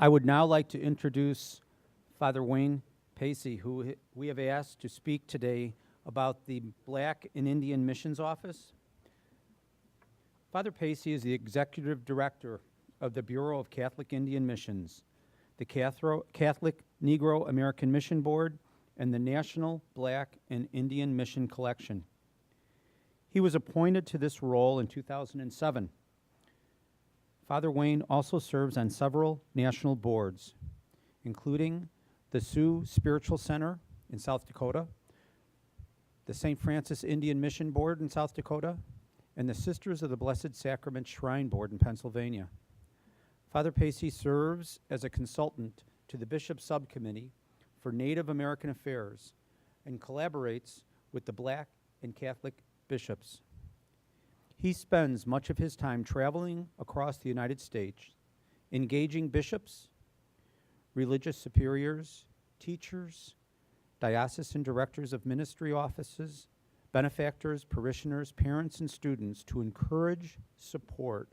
I would now like to introduce Father Wayne Paysse, who we have asked to speak today about the Black and Indian Missions Office. Father Paysse is the Executive Director of the Bureau of Catholic Indian Missions, the Catholic Negro American Mission Board, and the National Black and Indian Mission Collection. He was appointed to this role in 2007. Father Wayne also serves on several national boards, including the Sioux Spiritual Center in South Dakota, the St. Francis Indian Mission Board in South Dakota, and the Sisters of the Blessed Sacrament Shrine Board in Pennsylvania. Father Paysse serves as a consultant to the Bishop Subcommittee for Native American Affairs and collaborates with the Black and Catholic bishops. He spends much of his time traveling across the United States, engaging bishops, religious superiors, teachers, diocesan directors of ministry offices, benefactors, parishioners, parents, and students to encourage support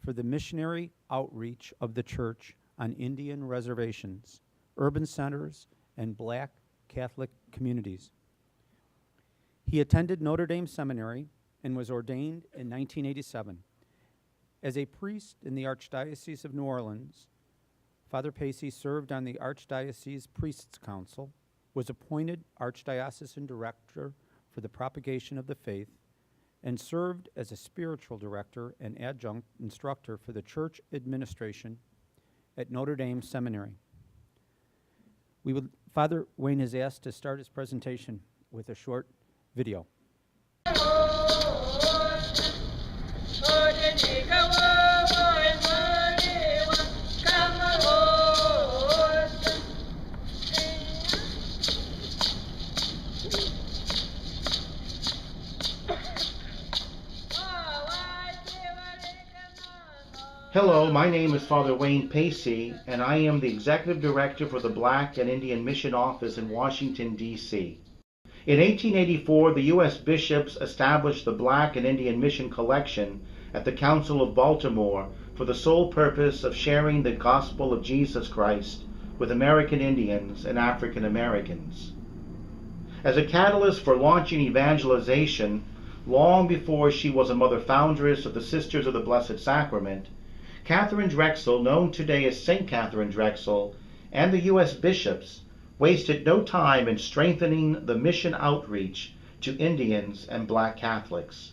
for the missionary outreach of the Church on Indian reservations, urban centers, and Black Catholic communities. He attended Notre Dame Seminary and was ordained in 1987. As a priest in the Archdiocese of New Orleans, Father Paysse served on the Archdiocese Priests' Council, was appointed Archdiocesan Director for the Propagation of the Faith, and served as a spiritual director and adjunct instructor for the church administration at Notre Dame Seminary. Father Wayne has asked to start his presentation with a short video. Hello, my name is Father Wayne Paysse, and I am the Executive Director for the Black and Indian Mission Office in Washington, D.C. In 1884, the U.S. bishops established the Black and Indian Mission Collection at the Council of Baltimore for the sole purpose of sharing the gospel of Jesus Christ with American Indians and African Americans. As a catalyst for launching evangelization, long before she was a mother foundress of the Sisters of the Blessed Sacrament, Catherine Drexel, known today as St. Catherine Drexel, and the U.S. bishops wasted no time in strengthening the mission outreach to Indians and Black Catholics.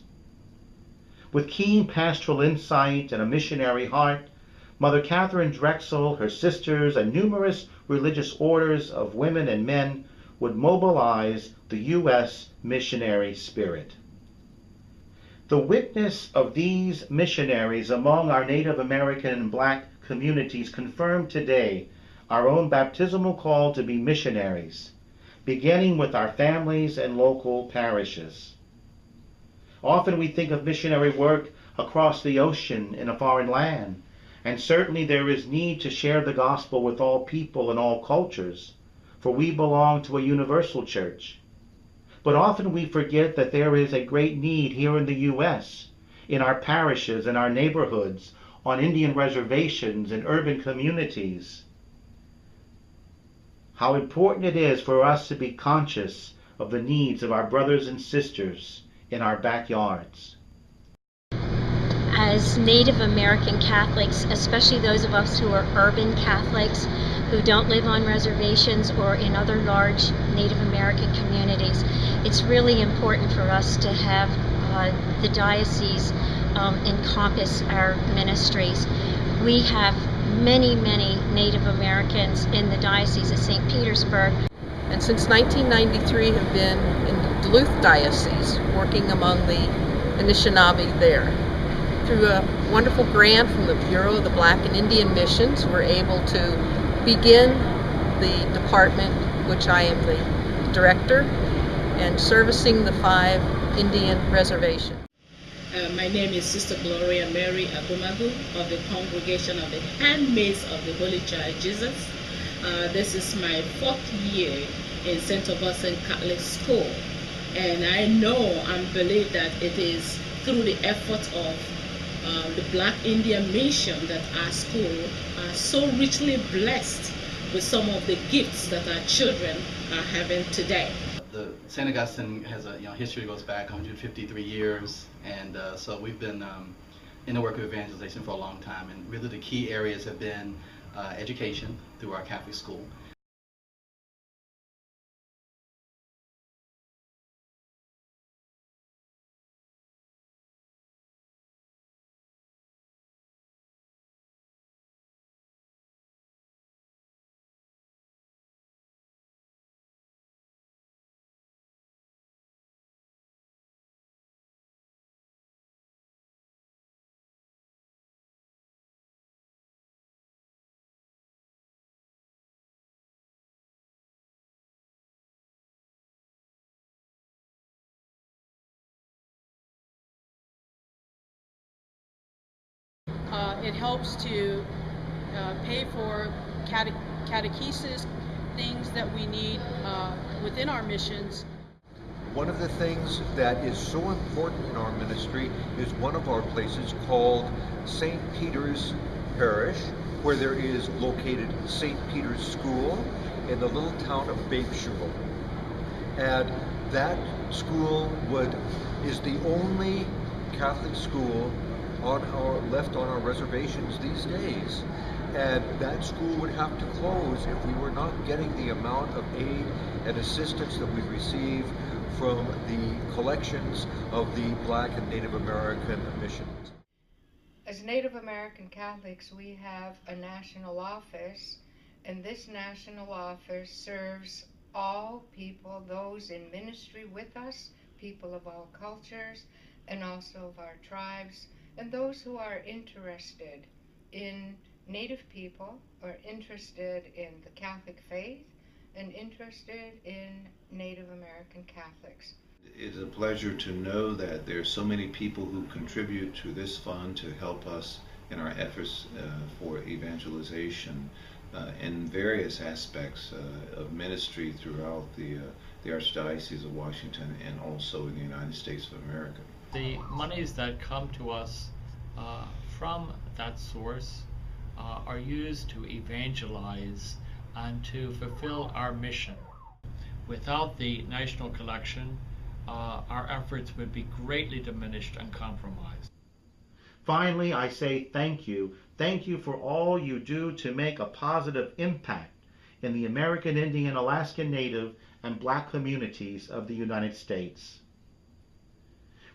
With keen pastoral insight and a missionary heart, Mother Catherine Drexel, her sisters, and numerous religious orders of women and men would mobilize the U.S. missionary spirit. The witness of these missionaries among our Native American and Black communities confirm today our own baptismal call to be missionaries, beginning with our families and local parishes. Often we think of missionary work across the ocean in a foreign land, and certainly there is need to share the gospel with all people and all cultures, for we belong to a universal church. But often we forget that there is a great need here in the U.S., in our parishes, in our neighborhoods, on Indian reservations, in urban communities. How important it is for us to be conscious of the needs of our brothers and sisters in our backyards. As Native American Catholics, especially those of us who are urban Catholics, who don't live on reservations or in other large Native American communities, it's really important for us to have the diocese encompass our ministries. We have many Native Americans in the Diocese of St. Petersburg. And since 1993 have been in the Duluth Diocese, working among the Anishinaabe there. Through a wonderful grant from the Bureau of the Black and Indian Missions, we're able to begin the department, which I am the director, and servicing the 5 Indian reservations. My name is Sister Gloria Mary Abumagu of the Congregation of the Handmaids of the Holy Child Jesus. This is my 4th year in St. Augustine Catholic School, and I know and believe that it is through the efforts of the Black Indian mission that our school are so richly blessed with some of the gifts that our children are having today. The St. Augustine has a history that goes back 153 years, and so we've been in the work of evangelization for a long time, and really the key areas have been education through our Catholic school. It helps to pay for catechesis, things that we need within our missions. One of the things that is so important in our ministry is one of our places called St. Peter's Parish, where there is located St. Peter's School in the little town of Paysse. And that school is the only Catholic school left on our reservations these days. And that school would have to close if we were not getting the amount of aid and assistance that we receive from the collections of the Black and Native American missions. As Native American Catholics, we have a national office, and this national office serves all people, those in ministry with us, people of all cultures, and also of our tribes, and those who are interested in Native people, or interested in the Catholic faith, and interested in Native American Catholics. It's a pleasure to know that there's so many people who contribute to this fund to help us in our efforts for evangelization in various aspects of ministry throughout the Archdiocese of Washington and also in the United States of America. The monies that come to us from that source are used to evangelize and to fulfill our mission. Without the national collection, our efforts would be greatly diminished and compromised. Finally, I say thank you. Thank you for all you do to make a positive impact in the American Indian, Alaskan Native, and Black communities of the United States.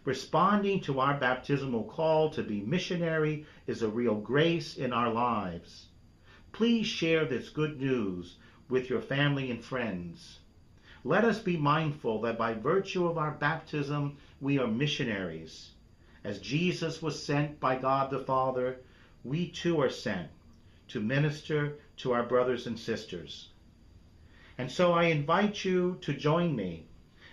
Responding to our baptismal call to be missionary is a real grace in our lives. Please share this good news with your family and friends. Let us be mindful that by virtue of our baptism, we are missionaries. As Jesus was sent by God the Father, we too are sent to minister to our brothers and sisters. And so I invite you to join me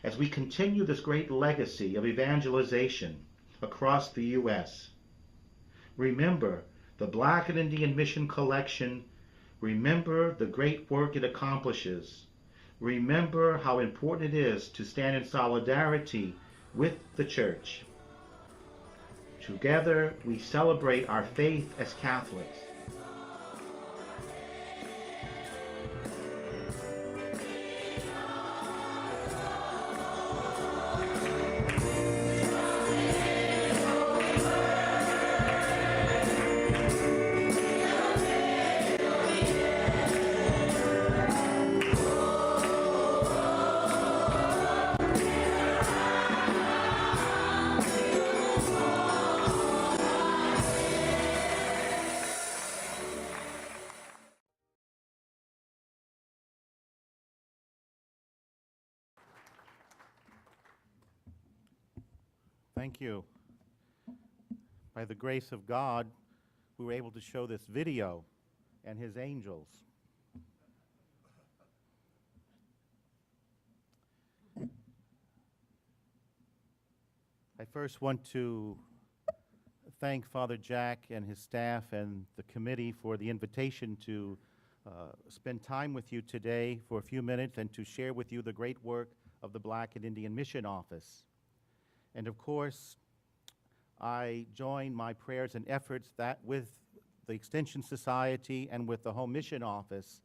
as we continue this great legacy of evangelization across the U.S. Remember the Black and Indian Mission Collection. Remember the great work it accomplishes. Remember how important it is to stand in solidarity with the Church. Together, we celebrate our faith as Catholics. Thank you. By the grace of God, we were able to show this video and his angels. I first want to thank Father Jack and his staff and the committee for the invitation to spend time with you today for a few minutes and to share with you the great work of the Black and Indian Mission Office. And of course, I join my prayers and efforts that with the Extension Society and with the Home Mission Office.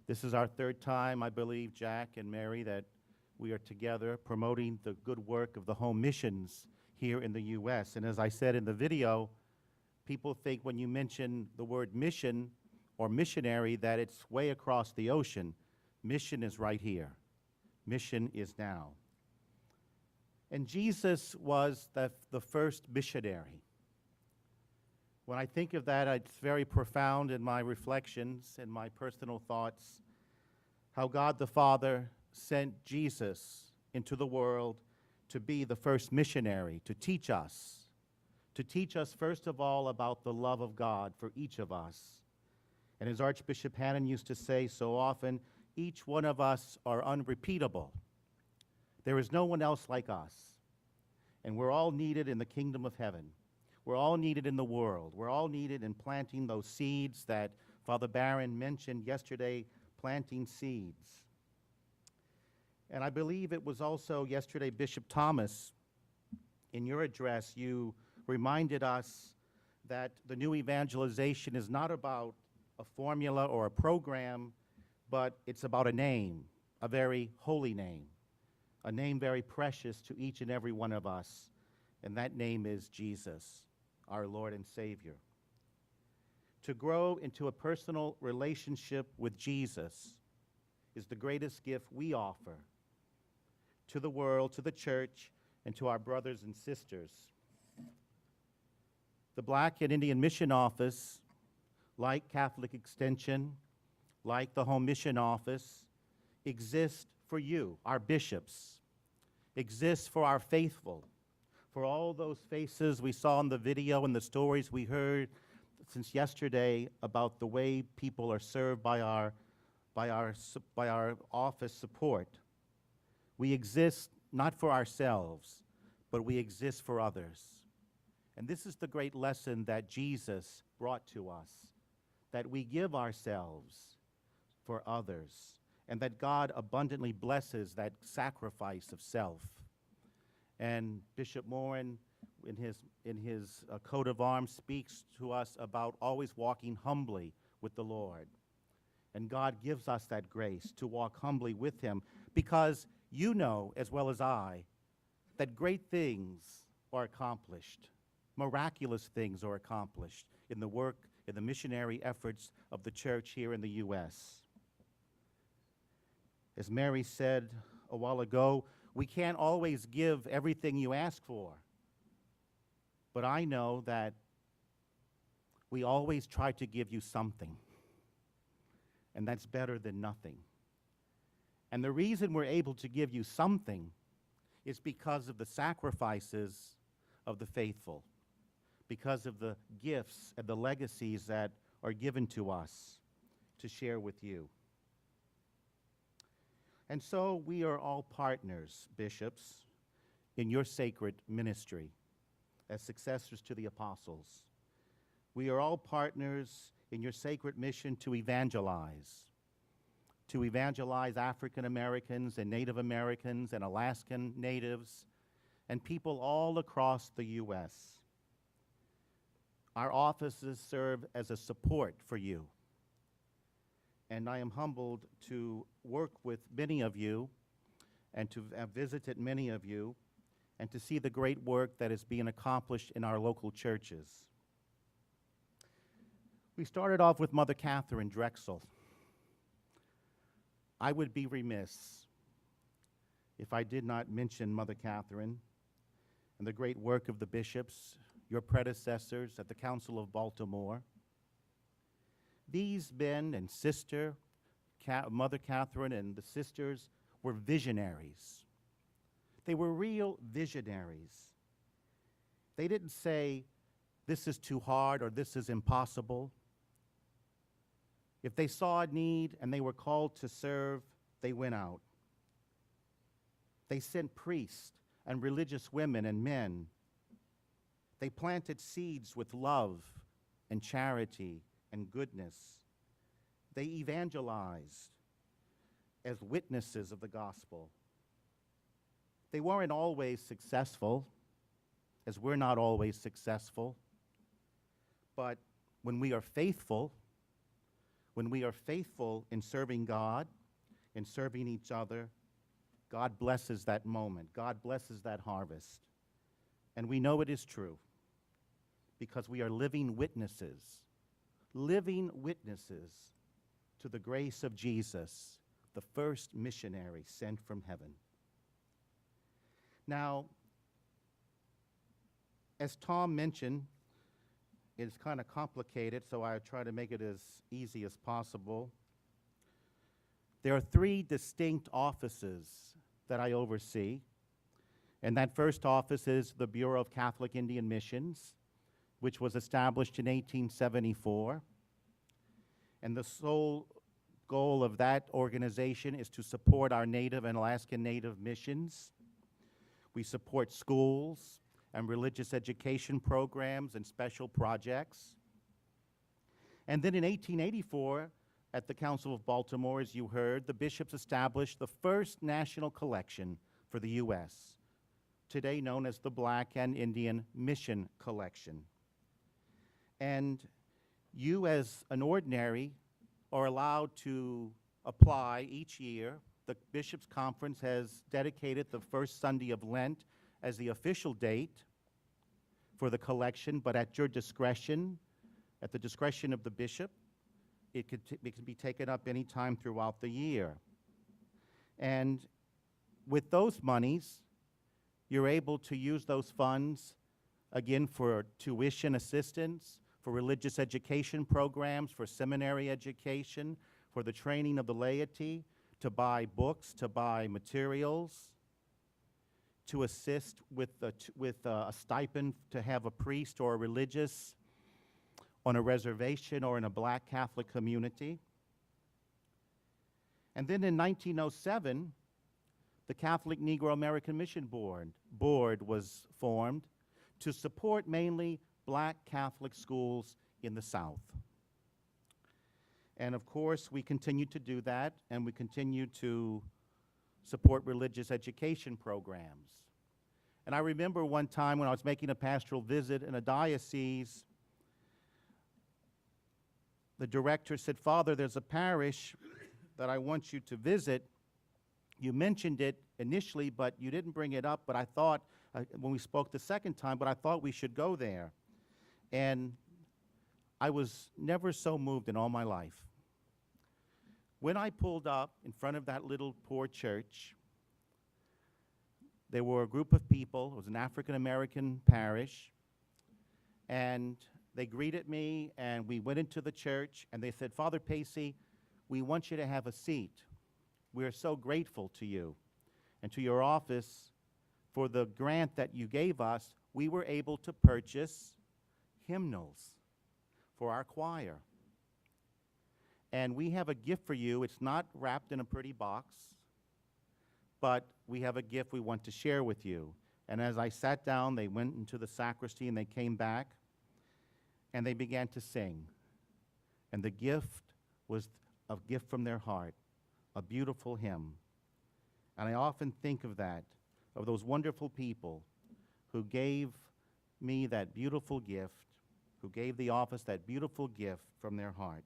This is our third time, I believe, Jack and Mary, that we are together promoting the good work of the home missions here in the U.S. And as I said in the video, people think when you mention the word mission or missionary that it's way across the ocean. Mission is right here. Mission is now. And Jesus was the first missionary. When I think of that, it's very profound in my reflections and my personal thoughts, how God the Father sent Jesus into the world to be the first missionary, to teach us first of all about the love of God for each of us. And as Archbishop Hannon used to say so often, each one of us are unrepeatable. There is no one else like us. And we're all needed in the kingdom of heaven. We're all needed in the world. We're all needed in planting those seeds that Father Barron mentioned yesterday, planting seeds. And I believe it was also yesterday, Bishop Thomas, in your address, you reminded us that the new evangelization is not about a formula or a program, but it's about a name, a very holy name, a name very precious to each and every one of us, and that name is Jesus, our Lord and Savior. To grow into a personal relationship with Jesus is the greatest gift we offer to the world, to the church, and to our brothers and sisters. The Black and Indian Mission Office, like Catholic Extension, like the Home Mission Office, exists for you, our bishops, exists for our faithful, for all those faces we saw in the video and the stories we heard since yesterday about the way people are served by our office support. We exist not for ourselves, but we exist for others. And this is the great lesson that Jesus brought to us, that we give ourselves for others, and that God abundantly blesses that sacrifice of self. And Bishop Morin, in his coat of arms, speaks to us about always walking humbly with the Lord. And God gives us that grace to walk humbly with him, because you know, as well as I, that great things are accomplished, miraculous things are accomplished in the work, in the missionary efforts of the church here in the U.S. As Mary said a while ago, we can't always give everything you ask for, but I know that we always try to give you something, and that's better than nothing. And the reason we're able to give you something is because of the sacrifices of the faithful, because of the gifts and the legacies that are given to us to share with you. And so we are all partners, bishops, in your sacred ministry as successors to the apostles. We are all partners in your sacred mission to evangelize African Americans and Native Americans and Alaskan natives and people all across the U.S. Our offices serve as a support for you. And I am humbled to work with many of you and to have visited many of you and to see the great work that is being accomplished in our local churches. We started off with Mother Catherine Drexel. I would be remiss if I did not mention Mother Catherine and the great work of the bishops, your predecessors at the Council of Baltimore. These men and Mother Catherine and the sisters were visionaries. They were real visionaries. They didn't say, this is too hard or this is impossible. If they saw a need and they were called to serve, they went out. They sent priests and religious women and men. They planted seeds with love and charity and goodness. They evangelized as witnesses of the gospel. They weren't always successful, as we're not always successful. But when we are faithful in serving God, in serving each other, God blesses that moment. God blesses that harvest. And we know it is true because we are living witnesses to the grace of Jesus, the first missionary sent from heaven. Now, as Tom mentioned, it's kind of complicated, so I try to make it as easy as possible. There are 3 distinct offices that I oversee, and that first office is the Bureau of Catholic Indian Missions, which was established in 1874. And the sole goal of that organization is to support our Native and Alaskan Native missions. We support schools and religious education programs and special projects. And then in 1884, at the Council of Baltimore, as you heard, the bishops established the first national collection for the U.S., today known as the Black and Indian Mission Collection. And you, as an ordinary, are allowed to apply each year. The Bishops' Conference has dedicated the first Sunday of Lent as the official date for the collection, but at your discretion, at the discretion of the bishop, it can be taken up any time throughout the year. And with those monies, you're able to use those funds, again, for tuition assistance, for religious education programs, for seminary education, for the training of the laity, to buy books, to buy materials, to assist with a stipend to have a priest or a religious on a reservation or in a Black Catholic community. And then in 1907, the Catholic Negro American Mission Board was formed to support mainly Black Catholic schools in the South. And of course, we continue to do that, and we continue to support religious education programs. And I remember one time when I was making a pastoral visit in a diocese, the director said, "Father, there's a parish that I want you to visit. You mentioned it initially, but you didn't bring it up, but I thought, when we spoke the second time, but I thought we should go there." And I was never so moved in all my life. When I pulled up in front of that little poor church, there were a group of people. It was an African-American parish, and they greeted me, and we went into the church, and they said, "Father Paysse, we want you to have a seat. We are so grateful to you and to your office for the grant that you gave us. We were able to purchase hymnals for our choir. And we have a gift for you. It's not wrapped in a pretty box, but we have a gift we want to share with you." And as I sat down, they went into the sacristy and they came back and they began to sing. And the gift was a gift from their heart, a beautiful hymn. And I often think of that, of those wonderful people who gave me that beautiful gift, who gave the office that beautiful gift from their heart.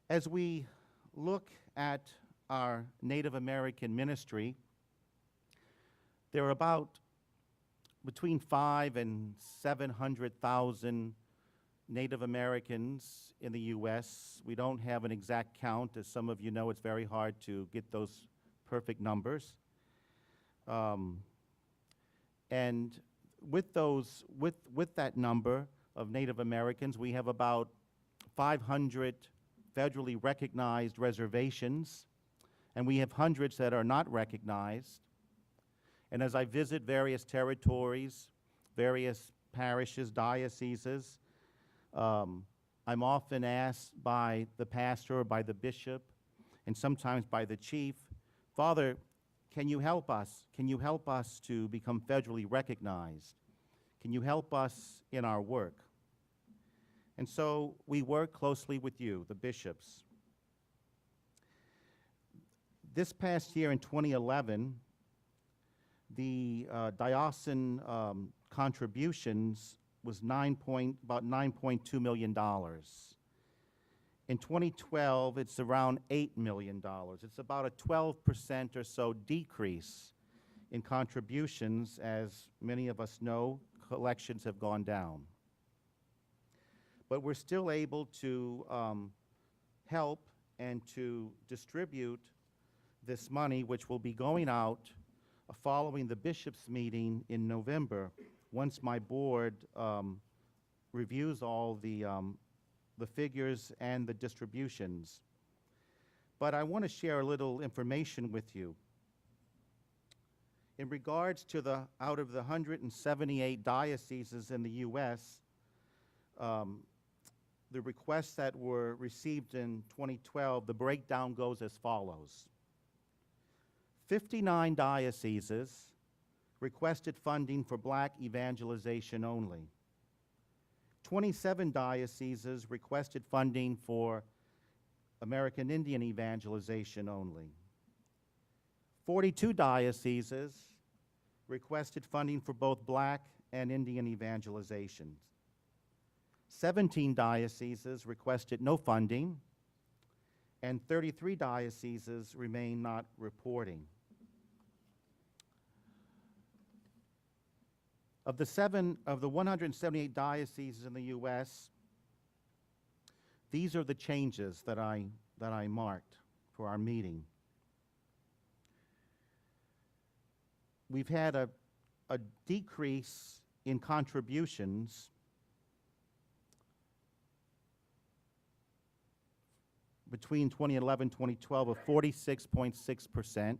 As we look at our Native American ministry, there are about between 500,000 and 700,000 Native Americans in the U.S. We don't have an exact count. As some of you know, it's very hard to get those perfect numbers. And with that number of Native Americans, we have about 500 federally recognized reservations, and we have hundreds that are not recognized. And as I visit various territories, various parishes, dioceses, I'm often asked by the pastor or by the bishop, and sometimes by the chief, "Father, can you help us? Can you help us to become federally recognized? Can you help us in our work?" And so we work closely with you, the bishops. This past year in 2011, the diocesan contributions was about $9.2 million. In 2012, it's around $8 million. It's about a 12% or so decrease in contributions. As many of us know, collections have gone down. But we're still able to help and to distribute this money, which will be going out following the bishops' meeting in November, once my board reviews all the figures and the distributions. But I want to share a little information with you. In regards to out of the 178 dioceses in the U.S., the requests that were received in 2012, the breakdown goes as follows. 59 dioceses requested funding for black evangelization only. 27 dioceses requested funding for American Indian evangelization only. 42 dioceses requested funding for both black and Indian evangelizations. 17 dioceses requested no funding, and 33 dioceses remain not reporting. Of the 178 dioceses in the U.S., these are the changes that I marked for our meeting. We've had a decrease in contributions between 2011 and 2012 of 46.6%.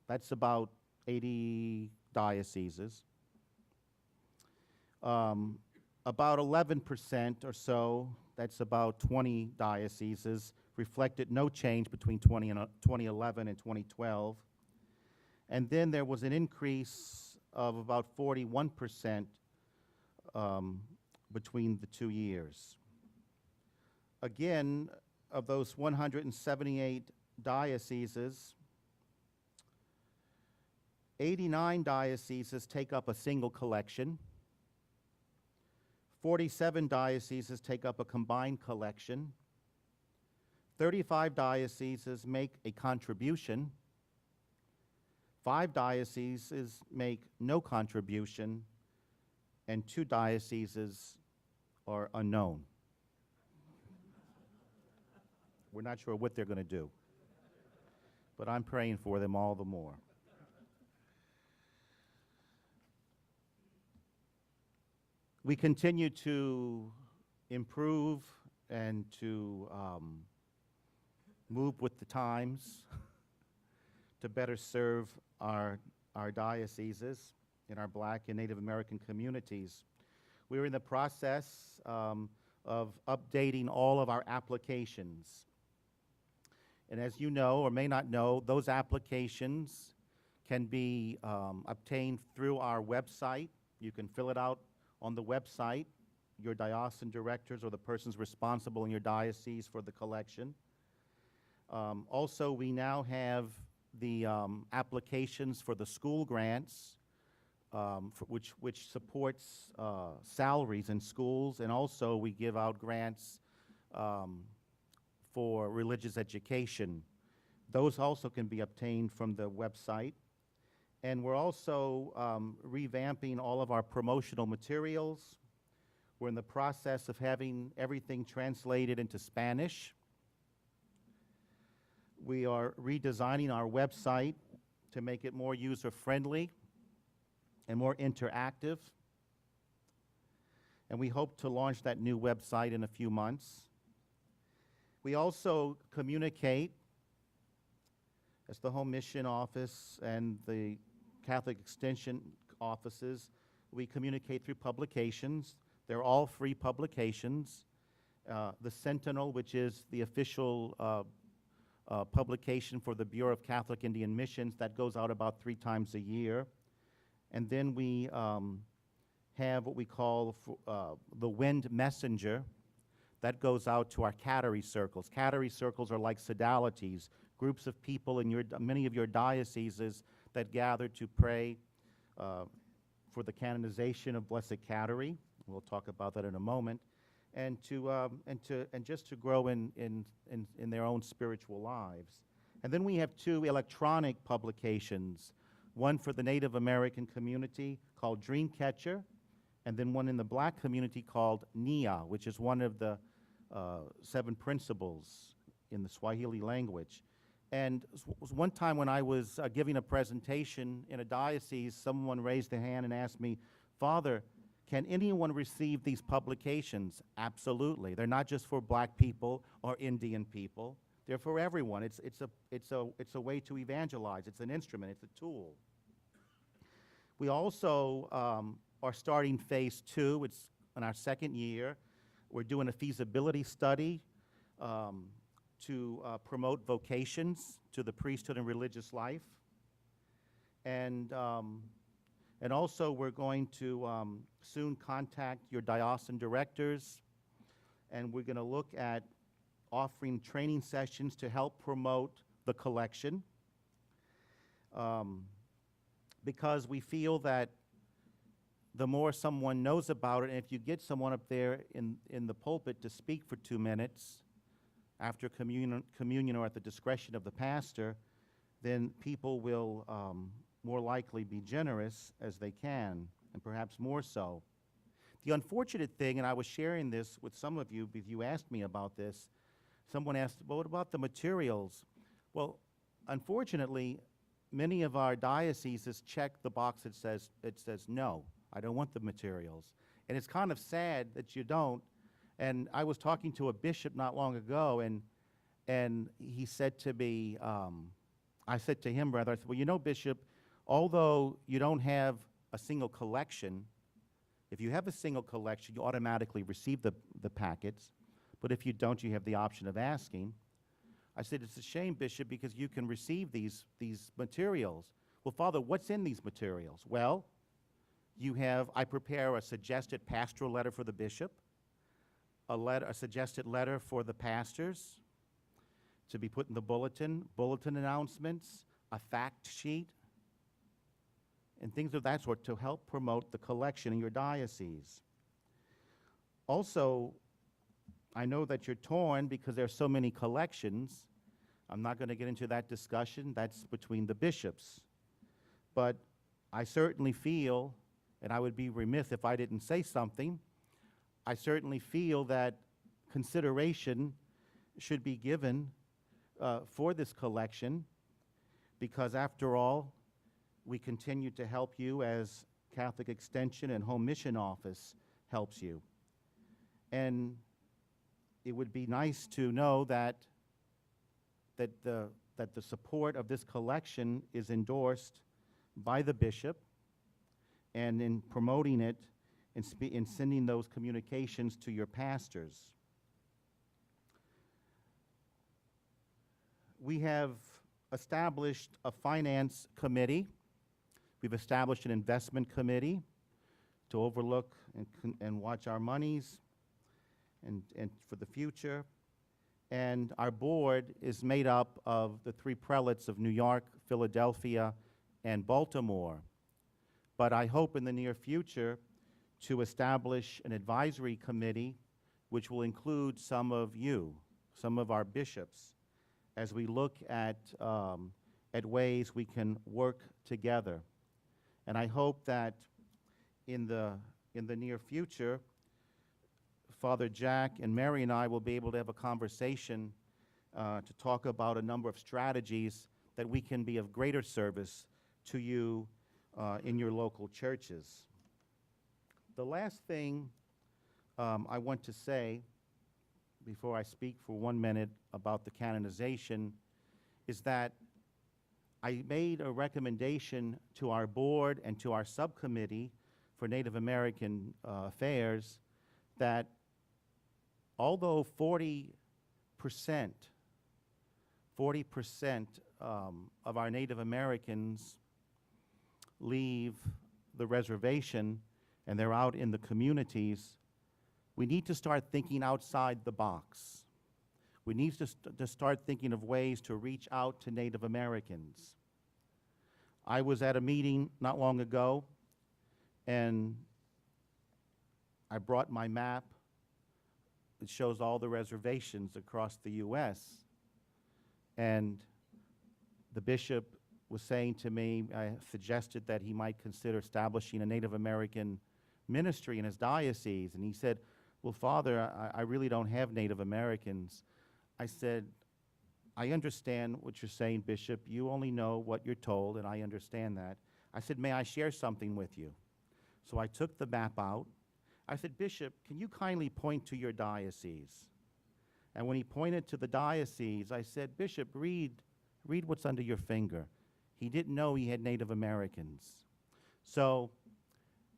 That's about 80 dioceses. About 11% or so, that's about 20 dioceses, reflected no change between 2011 and 2012. And then there was an increase of about 41% between the 2 years. Again, of those 178 dioceses, 89 dioceses take up a single collection. 47 dioceses take up a combined collection. 35 dioceses make a contribution. 5 dioceses make no contribution, and 2 dioceses are unknown. We're not sure what they're going to do, but I'm praying for them all the more. We continue to improve and to move with the times to better serve our dioceses in our black and Native American communities. We're in the process of updating all of our applications. And as you know or may not know, those applications can be obtained through our website. You can fill it out on the website, your diocesan directors or the persons responsible in your diocese for the collection. Also, we now have the applications for the school grants, which supports salaries in schools, and also we give out grants for religious education. Those also can be obtained from the website. And we're also revamping all of our promotional materials. We're in the process of having everything translated into Spanish. We are redesigning our website to make it more user-friendly and more interactive. And we hope to launch that new website in a few months. We also communicate, as the Home Mission Office and the Catholic Extension offices, we communicate through publications. They're all free publications. The Sentinel, which is the official publication for the Bureau of Catholic Indian Missions, that goes out about 3 times a year. And then we have what we call the Wind Messenger. That goes out to our cattery circles. Cattery circles are like sodalities, groups of people in many of your dioceses that gathered to pray for the canonization of Blessed Cattery. We'll talk about that in a moment, and just to grow in their own spiritual lives. And then we have two electronic publications, one for the Native American community called Dreamcatcher, and then one in the Black community called Nia, which is one of the 7 principles in the Swahili language. And one time when I was giving a presentation in a diocese, someone raised their hand and asked me, "Father, can anyone receive these publications?" Absolutely. They're not just for Black people or Indian people. They're for everyone. It's a way to evangelize. It's an instrument. It's a tool. We also are starting phase 2. It's in our 2nd year. We're doing a feasibility study to promote vocations to the priesthood and religious life. And also we're going to soon contact your diocesan directors, and we're going to look at offering training sessions to help promote the collection, because we feel that the more someone knows about it, and if you get someone up there in the pulpit to speak for 2 minutes after communion or at the discretion of the pastor, then people will more likely be generous as they can, and perhaps more so. The unfortunate thing, and I was sharing this with some of you because you asked me about this, someone asked, well, what about the materials? Well, unfortunately, many of our dioceses check the box that says no, I don't want the materials. And it's kind of sad that you don't. And I was talking to a bishop not long ago, and he said to me, I said to him rather, I said, well, you know, Bishop, although you don't have a single collection, if you have a single collection, you automatically receive the packets. But if you don't, you have the option of asking. I said, it's a shame, Bishop, because you can receive these materials. Well, Father, what's in these materials? Well, I prepare a suggested pastoral letter for the bishop, a suggested letter for the pastors to be put in the bulletin announcements, a fact sheet, and things of that sort to help promote the collection in your diocese. Also, I know that you're torn because there are so many collections. I'm not going to get into that discussion. That's between the bishops. But I certainly feel, and I would be remiss if I didn't say something, I certainly feel that consideration should be given for this collection, because after all, we continue to help you as Catholic Extension and Home Mission Office helps you. And it would be nice to know that the support of this collection is endorsed by the bishop, and in promoting it, in sending those communications to your pastors. We have established a finance committee. We've established an investment committee to overlook and watch our monies and for the future. And our board is made up of the 3 prelates of New York, Philadelphia, and Baltimore. But I hope in the near future to establish an advisory committee which will include some of you, some of our bishops, as we look at ways we can work together. And I hope that in the near future, Father Jack and Mary and I will be able to have a conversation to talk about a number of strategies that we can be of greater service to you in your local churches. The last thing I want to say before I speak for 1 minute about the canonization is that I made a recommendation to our board and to our subcommittee for Native American Affairs that although 40% of our Native Americans leave the reservation and they're out in the communities, we need to start thinking outside the box. We need to start thinking of ways to reach out to Native Americans. I was at a meeting not long ago, and I brought my map. It shows all the reservations across the U.S. And the bishop was saying to me, I suggested that he might consider establishing a Native American ministry in his diocese. And he said, well, Father, I really don't have Native Americans. I said, I understand what you're saying, Bishop. You only know what you're told, and I understand that. I said, may I share something with you? So I took the map out. I said, Bishop, can you kindly point to your diocese? And when he pointed to the diocese, I said, Bishop, read what's under your finger. He didn't know he had Native Americans. So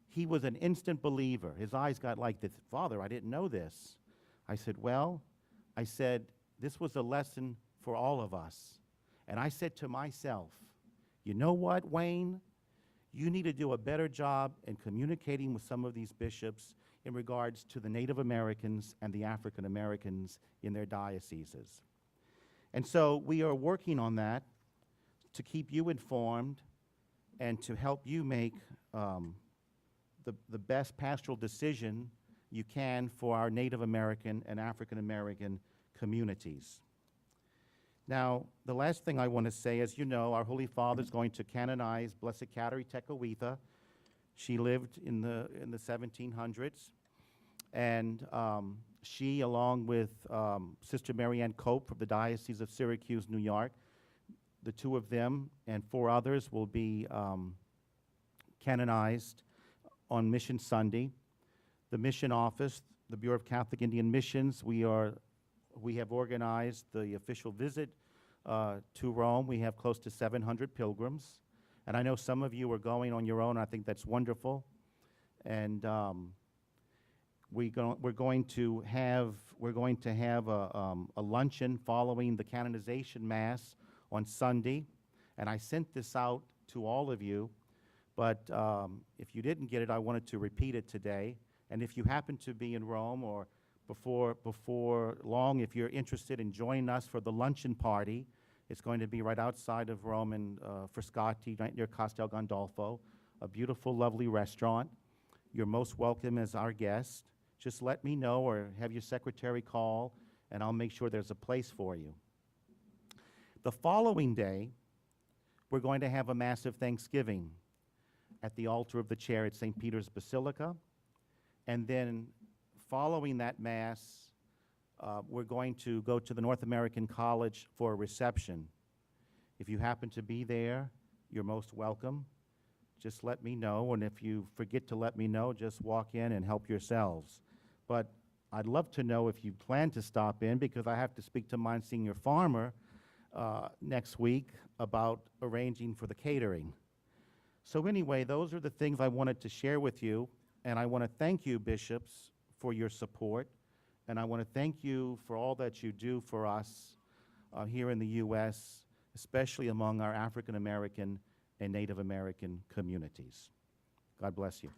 he was an instant believer. His eyes got like this. Father, I didn't know this. I said, well, this was a lesson for all of us. And I said to myself, you know what, Wayne? You need to do a better job in communicating with some of these bishops in regards to the Native Americans and the African Americans in their dioceses. And so we are working on that to keep you informed and to help you make the best pastoral decision you can for our Native American and African American communities. Now, the last thing I want to say, as you know, our Holy Father is going to canonize Blessed Kateri Tekakwitha. She lived in the 1700s, and she, along with Sister Marianne Cope from the Diocese of Syracuse, New York, the two of them and 4 others will be canonized on Mission Sunday. The Mission Office, the Bureau of Catholic Indian Missions, we have organized the official visit to Rome. We have close to 700 pilgrims, and I know some of you are going on your own. I think that's wonderful, and we're going to have a luncheon following the canonization mass on Sunday, and I sent this out to all of you, but if you didn't get it, I wanted to repeat it today. And if you happen to be in Rome or before long, if you're interested in joining us for the luncheon party, it's going to be right outside of Rome in Frascati, right near Castel Gandolfo, a beautiful, lovely restaurant. You're most welcome as our guest. Just let me know or have your secretary call, and I'll make sure there's a place for you. The following day, we're going to have a massive Thanksgiving at the altar of the chair at St. Peter's Basilica, and then following that Mass, we're going to go to the North American College for a reception. If you happen to be there, you're most welcome. Just let me know, and if you forget to let me know, just walk in and help yourselves. But I'd love to know if you plan to stop in, because I have to speak to Monsignor Farmer next week about arranging for the catering. So anyway, those are the things I wanted to share with you, and I want to thank you, bishops, for your support, and I want to thank you for all that you do for us here in the U.S., especially among our African American and Native American communities. God bless you.